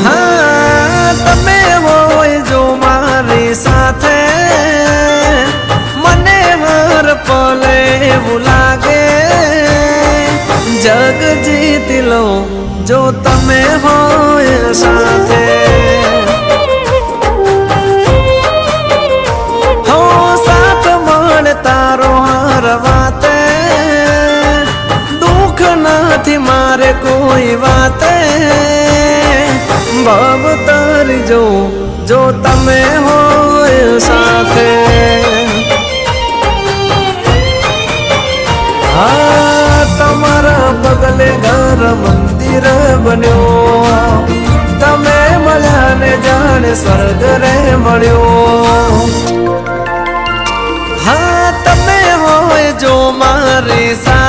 हाँ तमे होय जो मारी साथे मने हर पले એવું લાગે जग जीत लो जो तमे होय साथे हो साथ मळ तारो हर वाते दुख નથી मारे कोई वाते भव तारी जो तमे होय साथे हाँ तमारा बगले घर मंदिर बन्यो तमे मळ्या ने जाने स्वर्ग रे मळ्यो हाँ तमे होय जो मारी सा